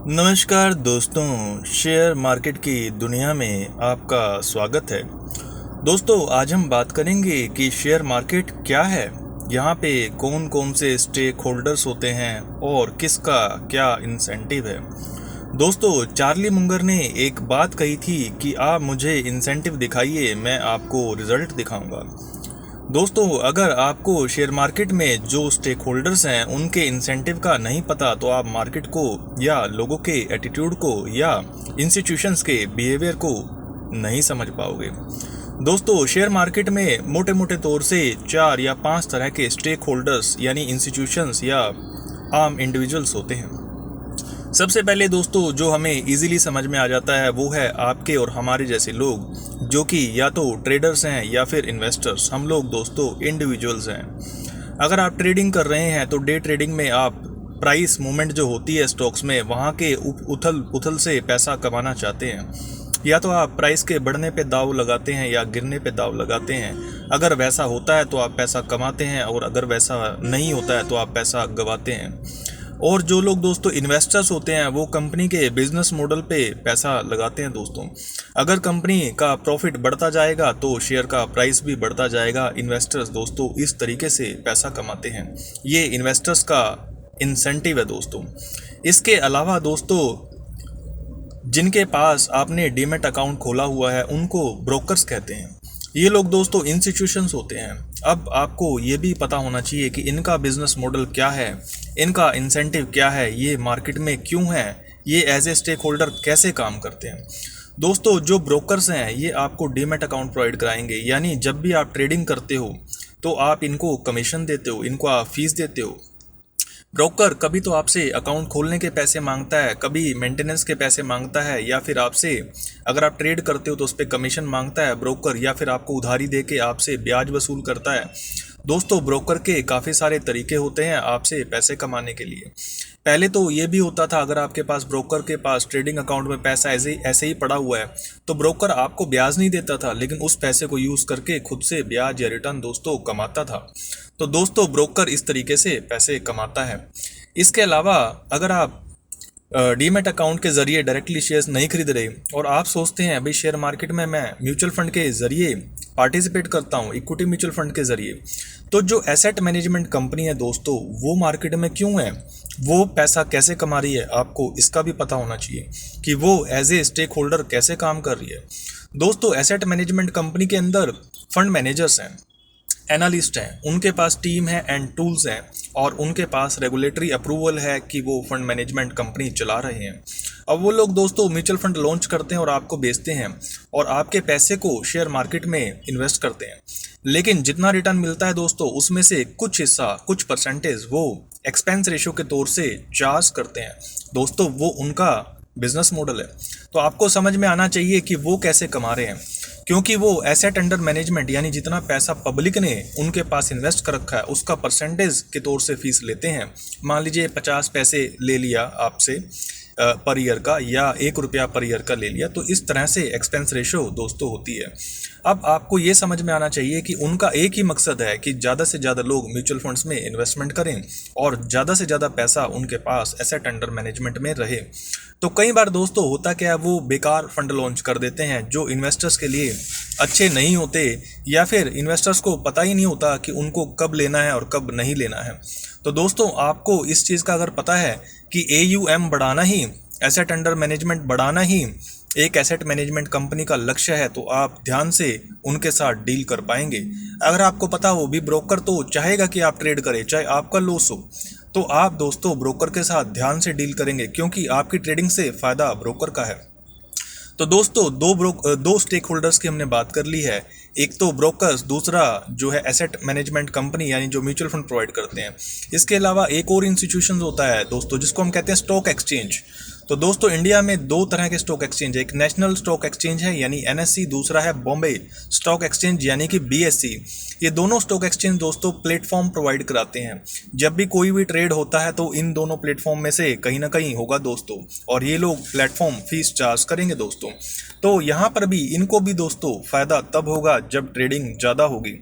नमस्कार दोस्तों, share market की दुनिया में आपका स्वागत है। दोस्तों, आज हम बात करेंगे कि शेयर मार्केट क्या है, यहाँ पे कौन कौन से स्टेक होल्डर्स होते हैं और किसका क्या इंसेंटिव है। दोस्तों, चार्ली मुंगर ने एक बात कही थी कि आप मुझे इंसेंटिव दिखाइए, मैं आपको रिजल्ट दिखाऊंगा। दोस्तों, अगर आपको शेयर मार्केट में जो स्टेक होल्डर्स हैं उनके इंसेंटिव का नहीं पता तो आप मार्केट को या लोगों के एटीट्यूड को या इंस्टीट्यूशंस के बिहेवियर को नहीं समझ पाओगे। दोस्तों, शेयर मार्केट में मोटे मोटे तौर से 4 या 5 तरह के स्टेक होल्डर्स यानी इंस्टीट्यूशंस या आम इंडिविजुअल्स होते हैं। सबसे पहले दोस्तों, जो हमें इजीली समझ में आ जाता है वो है आपके और हमारे जैसे लोग, जो कि या तो ट्रेडर्स हैं या फिर इन्वेस्टर्स। हम लोग दोस्तों इंडिविजुअल्स हैं। अगर आप ट्रेडिंग कर रहे हैं तो डे ट्रेडिंग में आप प्राइस मूवमेंट जो होती है स्टॉक्स में, वहाँ के उथल से पैसा कमाना चाहते हैं। या तो आप प्राइस के बढ़ने पे दाव लगाते हैं या गिरने पे दाव लगाते हैं। अगर वैसा होता है तो आप पैसा कमाते हैं और अगर वैसा नहीं होता है तो आप पैसा गंवाते हैं। और जो लोग दोस्तों इन्वेस्टर्स होते हैं वो कंपनी के बिजनेस मॉडल पे पैसा लगाते हैं। दोस्तों, अगर कंपनी का प्रॉफिट बढ़ता जाएगा तो शेयर का प्राइस भी बढ़ता जाएगा। इन्वेस्टर्स दोस्तों इस तरीके से पैसा कमाते हैं। ये इन्वेस्टर्स का इंसेंटिव है दोस्तों। इसके अलावा दोस्तों, जिनके पास आपने डीमैट अकाउंट खोला हुआ है उनको ब्रोकर्स कहते हैं। ये लोग दोस्तों इंस्टीट्यूशंस होते हैं। अब आपको ये भी पता होना चाहिए कि इनका बिजनेस मॉडल क्या है, इनका इंसेंटिव क्या है, ये मार्केट में क्यों है, ये एज ए स्टेक होल्डर कैसे काम करते हैं। दोस्तों, जो ब्रोकर्स हैं ये आपको डीमैट अकाउंट प्रोवाइड कराएंगे, यानी जब भी आप ट्रेडिंग करते हो तो आप इनको कमीशन देते हो, इनको आप फीस देते हो। ब्रोकर कभी तो आपसे अकाउंट खोलने के पैसे मांगता है, कभी मेंटेनेंस के पैसे मांगता है, या फिर आपसे अगर आप ट्रेड करते हो तो उस पर कमीशन मांगता है ब्रोकर, या फिर आपको उधारी दे के आपसे ब्याज वसूल करता है। दोस्तों, ब्रोकर के काफ़ी सारे तरीके होते हैं आपसे पैसे कमाने के लिए। पहले तो ये भी होता था, अगर आपके पास ब्रोकर के पास ट्रेडिंग अकाउंट में पैसा ऐसे ही पड़ा हुआ है तो ब्रोकर आपको ब्याज नहीं देता था, लेकिन उस पैसे को यूज़ करके खुद से ब्याज या रिटर्न दोस्तों कमाता था। तो दोस्तों, ब्रोकर इस तरीके से पैसे कमाता है। इसके अलावा अगर आप डीमैट अकाउंट के जरिए डायरेक्टली शेयर्स नहीं खरीद रहे और आप सोचते हैं अभी शेयर मार्केट में मैं म्यूचुअल फंड के जरिए पार्टिसिपेट करता हूँ, इक्विटी म्यूचुअल फंड के जरिए, तो जो एसेट मैनेजमेंट कंपनी है दोस्तों वो मार्केट में क्यों है, वो पैसा कैसे कमा रही है, आपको इसका भी पता होना चाहिए कि वो एज ए स्टेक होल्डर कैसे काम कर रही है। दोस्तों, एसेट मैनेजमेंट कंपनी के अंदर फंड मैनेजर्स हैं, एनालिस्ट हैं, उनके पास टीम है एंड टूल्स हैं और उनके पास रेगुलेटरी अप्रूवल है कि वो फंड मैनेजमेंट कंपनी चला रहे हैं। अब वो लोग दोस्तों म्यूचुअल फंड लॉन्च करते हैं और आपको बेचते हैं और आपके पैसे को शेयर मार्केट में इन्वेस्ट करते हैं। लेकिन जितना रिटर्न मिलता है दोस्तों उसमें से कुछ हिस्सा, कुछ परसेंटेज वो एक्सपेंस रेशियो के तौर से चार्ज करते हैं। दोस्तों, वो उनका बिजनेस मॉडल है। तो आपको समझ में आना चाहिए कि वो कैसे कमा रहे हैं, क्योंकि वो एसेट अंडर मैनेजमेंट यानी जितना पैसा पब्लिक ने उनके पास इन्वेस्ट कर रखा है उसका परसेंटेज के तौर से फीस लेते हैं। मान लीजिए 50 पैसे ले लिया आपसे पर ईयर का, या 1 रुपया पर ईयर का ले लिया, तो इस तरह से एक्सपेंस रेशो दोस्तों होती है। अब आपको ये समझ में आना चाहिए कि उनका एक ही मकसद है कि ज़्यादा से ज़्यादा लोग म्यूचुअल फंड्स में इन्वेस्टमेंट करें और ज़्यादा से ज़्यादा पैसा उनके पास एसेट अंडर मैनेजमेंट में रहे। तो कई बार दोस्तों होता क्या है, वो बेकार फंड लॉन्च कर देते हैं जो इन्वेस्टर्स के लिए अच्छे नहीं होते, या फिर इन्वेस्टर्स को पता ही नहीं होता कि उनको कब लेना है और कब नहीं लेना है। तो दोस्तों, आपको इस चीज़ का अगर पता है कि AUM बढ़ाना ही, एसेट अंडर मैनेजमेंट बढ़ाना ही एक एसेट मैनेजमेंट कंपनी का लक्ष्य है, तो आप ध्यान से उनके साथ डील कर पाएंगे। अगर आपको पता हो भी ब्रोकर तो चाहेगा कि आप ट्रेड करें चाहे आपका लॉस हो, तो आप दोस्तों ब्रोकर के साथ ध्यान से डील करेंगे, क्योंकि आपकी ट्रेडिंग से फ़ायदा ब्रोकर का है। तो दोस्तों, दो स्टेक होल्डर्स की हमने बात कर ली है, एक तो ब्रोकर्स, दूसरा जो है एसेट मैनेजमेंट कंपनी यानी जो म्यूचुअल फंड प्रोवाइड करते हैं। इसके अलावा एक और इंस्टीट्यूशन होता है दोस्तों जिसको हम कहते हैं स्टॉक एक्सचेंज। तो दोस्तों, इंडिया में 2 तरह के स्टॉक एक्सचेंज है, एक नेशनल स्टॉक एक्सचेंज है यानी NSE, दूसरा है बॉम्बे स्टॉक एक्सचेंज यानी कि BSE। ये दोनों स्टॉक एक्सचेंज दोस्तों प्लेटफॉर्म प्रोवाइड कराते हैं। जब भी कोई भी ट्रेड होता है तो इन दोनों प्लेटफॉर्म में से कहीं ना कहीं होगा दोस्तों, और ये लोग प्लेटफॉर्म फीस चार्ज करेंगे दोस्तों। तो यहाँ पर भी इनको भी दोस्तों फ़ायदा तब होगा जब ट्रेडिंग ज़्यादा होगी।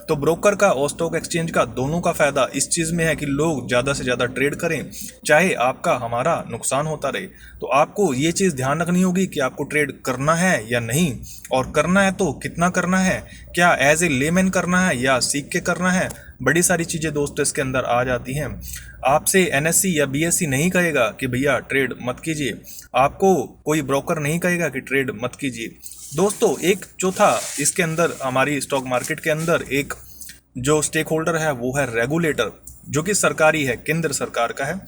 तो ब्रोकर का और स्टॉक एक्सचेंज का दोनों का फ़ायदा इस चीज़ में है कि लोग ज़्यादा से ज़्यादा ट्रेड करें, चाहे आपका हमारा नुकसान होता रहे। तो आपको ये चीज़ ध्यान रखनी होगी कि आपको ट्रेड करना है या नहीं, और करना है तो कितना करना है, क्या एज ए लेमैन करना है या सीख के करना है। बड़ी सारी चीज़ें दोस्तों इसके अंदर आ जाती हैं। आपसे एनएससी या बीएससी नहीं कहेगा कि भैया ट्रेड मत कीजिए, आपको कोई ब्रोकर नहीं कहेगा कि ट्रेड मत कीजिए। दोस्तों एक चौथा इसके अंदर हमारी स्टॉक मार्केट के अंदर एक जो स्टेक होल्डर है वो है रेगुलेटर, जो कि सरकारी है, केंद्र सरकार का है,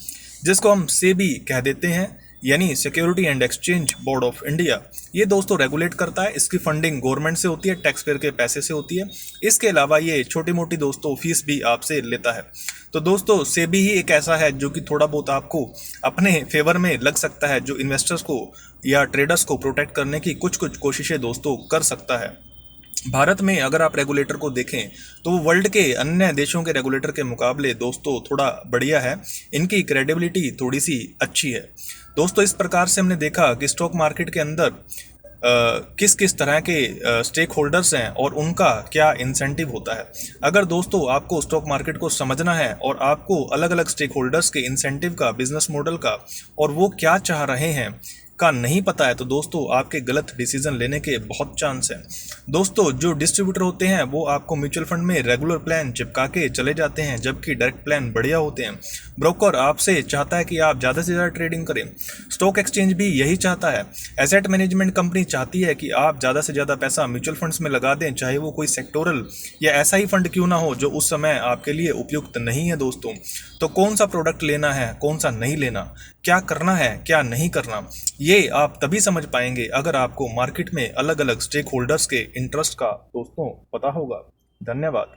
जिसको हम सेबी कह देते हैं, यानी security and exchange board of India. ये दोस्तों रेगुलेट करता है, इसकी फंडिंग गवर्नमेंट से होती है, टैक्स पेयर के पैसे से होती है। इसके अलावा ये छोटी मोटी दोस्तों फीस भी आपसे लेता है। तो दोस्तों सेबी ही एक ऐसा है जो कि थोड़ा बहुत आपको अपने फेवर में लग सकता है, जो इन्वेस्टर्स को या ट्रेडर्स को प्रोटेक्ट करने की कुछ कुछ कोशिशें दोस्तों कर सकता है। भारत में अगर आप रेगुलेटर को देखें तो वो वर्ल्ड के अन्य देशों के रेगुलेटर के मुकाबले दोस्तों थोड़ा बढ़िया है, इनकी क्रेडिबिलिटी थोड़ी सी अच्छी है। दोस्तों इस प्रकार से हमने देखा कि स्टॉक मार्केट के अंदर किस किस तरह के स्टेक होल्डर्स हैं और उनका क्या इंसेंटिव होता है। अगर दोस्तों आपको स्टॉक मार्केट को समझना है और आपको अलग अलग स्टेक होल्डर्स के इंसेंटिव का, बिजनेस मॉडल का और वो क्या चाह रहे हैं का नहीं पता है, तो दोस्तों आपके गलत डिसीजन लेने के बहुत चांस हैं। दोस्तों जो डिस्ट्रीब्यूटर होते हैं वो आपको म्यूचुअल फंड में रेगुलर प्लान चिपका के चले जाते हैं, जबकि डायरेक्ट प्लान बढ़िया होते हैं। ब्रोकर आपसे चाहता है कि आप ज़्यादा से ज़्यादा ट्रेडिंग करें, स्टॉक एक्सचेंज भी यही चाहता है, एसेट मैनेजमेंट कंपनी चाहती है कि आप ज़्यादा से ज़्यादा पैसा म्यूचुअल फंड्स में लगा दें, चाहे वो कोई सेक्टोरल या ऐसा ही फंड क्यों ना हो जो उस समय आपके लिए उपयुक्त नहीं है। दोस्तों तो कौन सा प्रोडक्ट लेना है, कौन सा नहीं लेना, क्या करना है, क्या नहीं करना, ये आप तभी समझ पाएंगे अगर आपको मार्केट में अलग अलग स्टेक होल्डर्स के इंटरेस्ट का दोस्तों पता होगा। धन्यवाद।